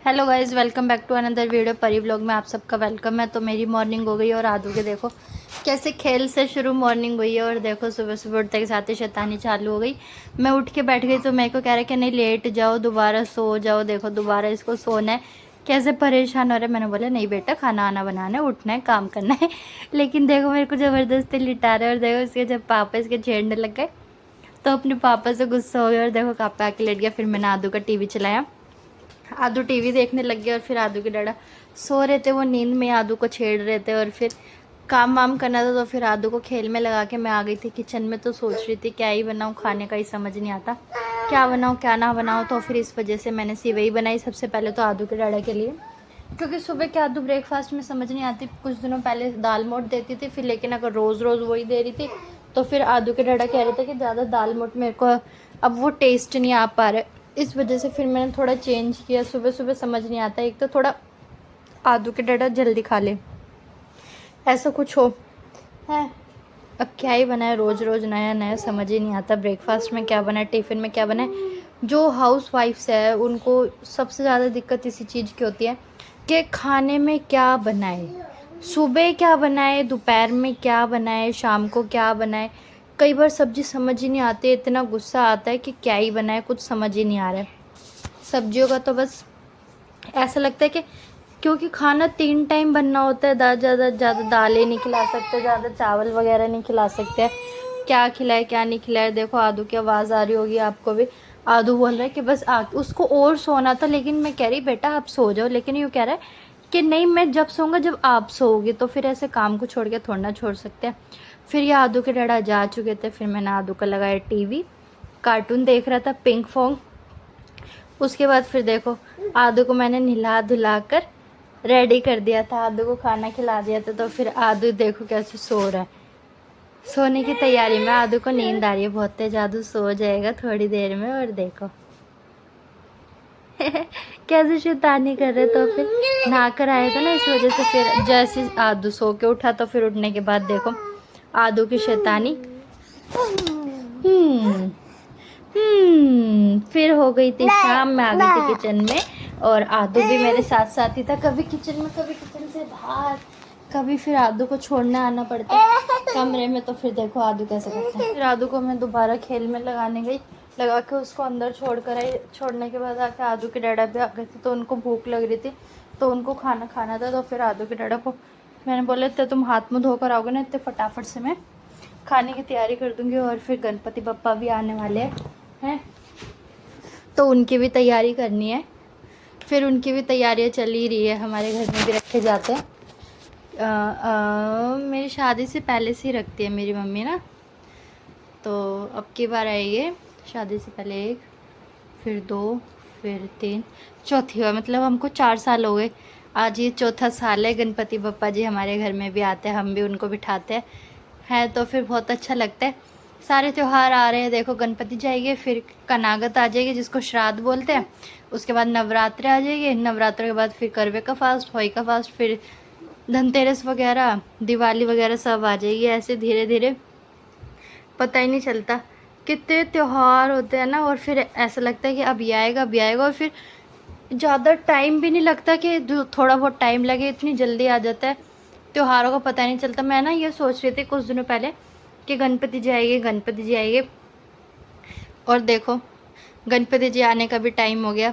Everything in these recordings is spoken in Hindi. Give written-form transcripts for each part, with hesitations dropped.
Hello guys, welcome back to another video. Pari vlog में आप सबका वेलकम है। तो मेरी मॉर्निंग हो गई और आदू के देखो कैसे खेल से शुरू मॉर्निंग हुई है। और देखो सुबह सुबह उठते के साथ ही शैतानी चालू हो गई। मैं उठ के बैठ गई तो मेरे को कह रहा है कि नहीं लेट जाओ, दोबारा सो जाओ। देखो दोबारा इसको सोना है, कैसे परेशान हो रहा है। मैंने बोला नहीं बेटा, खाना आना बनाना है, उठना है, काम करना है। लेकिन देखो मेरे को ज़बरदस्ती लिटा रहे। और देखो इसके जब पापा इसके छेड़ने लग गए तो अपने पापा से गुस्सा हो गया और देखो पापा आके लेट गया। फिर मैंने आदू का टीवी चलाया, आदू टीवी देखने लग गया। और फिर आदू के डैडा सो रहे थे, वो नींद में आदू को छेड़ रहे थे। और फिर काम वाम करना था तो फिर आदू को खेल में लगा के मैं आ गई थी किचन में। तो सोच रही थी क्या ही बनाऊँ, खाने का ही समझ नहीं आता क्या बनाऊँ क्या ना बनाऊँ। तो फिर इस वजह से मैंने सेवई बनाई सबसे पहले तो आदू के डैडा के लिए, क्योंकि सुबह के आदू ब्रेकफास्ट में समझ नहीं आती। कुछ दिनों पहले दाल मोट देती थी फिर, लेकिन अगर रोज़ रोज़ वही दे रही थी तो फिर आदू के डैडा कह रहे थे कि ज़्यादा दाल मोट मेरे को अब वो टेस्ट नहीं आ पा रहा। इस वजह से फिर मैंने थोड़ा चेंज किया। सुबह सुबह समझ नहीं आता, एक तो थोड़ा आदू के डैडा जल्दी खा ले, ऐसा कुछ हो है। अब क्या ही बनाए, रोज़ रोज़ नया नया समझ ही नहीं आता। ब्रेकफास्ट में क्या बनाए, टिफ़िन में क्या बनाए। जो हाउस वाइफ्स है उनको सबसे ज़्यादा दिक्कत इसी चीज़ की होती है कि खाने में क्या बनाए, सुबह क्या बनाए, दोपहर में क्या बनाए, शाम को क्या बनाए। कई बार सब्ज़ी समझ ही नहीं आती, इतना गुस्सा आता है कि क्या ही बनाए, कुछ समझ ही नहीं आ रहा है। सब्जियों का तो बस ऐसा लगता है कि क्योंकि खाना 3 टाइम बनना होता है, ज़्यादा दालें नहीं खिला सकते, ज़्यादा चावल वगैरह नहीं खिला सकते। क्या खिलाए क्या नहीं खिलाए। देखो आदू की आवाज़ आ रही होगी आपको भी। आदू बोल रहा है कि बस उसको और सोना था, लेकिन मैं कह रही बेटा आप सो जाओ, लेकिन यूँ कह रहा है कि नहीं मैं जब सोऊंगा जब आप सोओगे। तो फिर ऐसे काम को छोड़ के थोड़ा ना छोड़ सकते हैं। फिर ये आदू के डैडा जा चुके थे, फिर मैंने आदू का लगाया टीवी, कार्टून देख रहा था पिंक फॉन्ग। उसके बाद फिर देखो आदू को मैंने नहला धुला कर रेडी कर दिया था, आदू को खाना खिला दिया था। तो फिर आदू देखो कैसे सो रहा है, सोने की तैयारी में। आदू को नींद आ रही है बहुत तेज, आदू सो जाएगा थोड़ी देर में। और देखो कैसे शैतानी कर रहे। तो फिर नहा कर आए थे ना, इस वजह से फिर जैसे आदू सो के उठा तो फिर उठने के बाद देखो आदू की शैतानी। फिर हो गई थी शाम, में आ गई थी किचन में। और आदू भी मेरे साथ साथ ही था, कभी किचन में कभी किचन से बाहर, कभी फिर आदू को छोड़ने आना पड़ता है कमरे में। तो फिर देखो आदू कैसे करता है। फिर आदू को मैं दोबारा खेल में लगाने गई, लगा के उसको अंदर छोड़ कर आई। छोड़ने के बाद आके आदू के डैडा भी आ गए थे, तो उनको भूख लग रही थी तो उनको खाना खाना था। तो फिर आदू के डैडा को मैंने बोला इतने तुम हाथ मुँह धोकर आओगे ना, इतने फटाफट से मैं खाने की तैयारी कर दूँगी। और फिर गणपति बप्पा भी आने वाले हैं तो उनकी भी तैयारी करनी है। फिर उनकी भी तैयारियां चल ही रही है, हमारे घर में भी रखे जाते हैं। मेरी शादी से पहले से ही रखती है मेरी मम्मी ना। तो अब की बार आएगी शादी से पहले 1, फिर 2, फिर 3, चौथी बार, मतलब हमको 4 साल हो गए। आज ये चौथा साल है। गणपति बप्पा जी हमारे घर में भी आते हैं, हम भी उनको बिठाते हैं। तो फिर बहुत अच्छा लगता है। सारे त्यौहार आ रहे हैं, देखो गणपति जाएंगे, फिर कनागत आ जाएगी जिसको श्राद्ध बोलते हैं। उसके बाद नवरात्रे आ जाएंगे, नवरात्रों के बाद फिर करवे का फास्ट, होई का फास्ट, फिर धनतेरस वगैरह, दिवाली वगैरह सब आ जाएगी। ऐसे धीरे धीरे पता ही नहीं चलता कितने त्यौहार होते हैं ना। और फिर ऐसा लगता है कि अब ये आएगा अब ये आएगा। और फिर ज़्यादा टाइम भी नहीं लगता कि थोड़ा बहुत टाइम लगे, इतनी जल्दी आ जाता है। त्योहारों का पता नहीं चलता। मैं ना ये सोच रही थी कुछ दिनों पहले कि गणपति जी आएंगे गणपति जी आएंगे, और देखो गणपति जी आने का भी टाइम हो गया।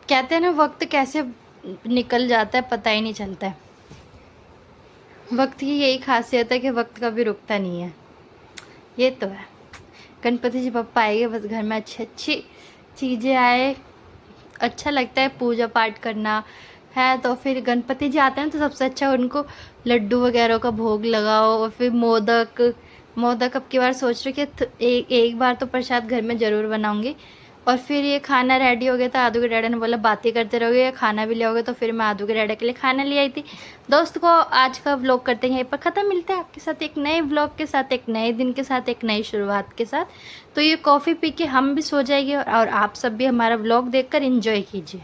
कहते हैं ना वक्त कैसे निकल जाता है पता ही नहीं चलता है। वक्त की यही खासियत है कि वक्त कभी रुकता नहीं है, ये तो है। गणपति जी पप्पा आएंगे, बस घर में अच्छी अच्छी चीज़ें आए, अच्छा लगता है पूजा पाठ करना है। तो फिर गणपति जी आते हैं तो सबसे अच्छा उनको लड्डू वगैरह का भोग लगाओ। और फिर मोदक अब की बार सोच रही कि एक बार तो प्रसाद घर में ज़रूर बनाऊंगी। और फिर ये खाना रेडी हो गया था, आदू के डैडा ने बोला बातें करते रहोगे या खाना भी ले आओगे। तो फिर मैं आदू के डैडा के लिए खाना ले आई थी। दोस्त को आज का व्लॉग करते हैं यहीं पर ख़त्म। मिलते हैं आपके साथ एक नए व्लॉग के साथ, एक नए दिन के साथ, एक नई शुरुआत के साथ। तो ये कॉफ़ी पी के हम भी सो जाएंगे और आप सब भी हमारा व्लॉग देखकर एंजॉय कीजिए।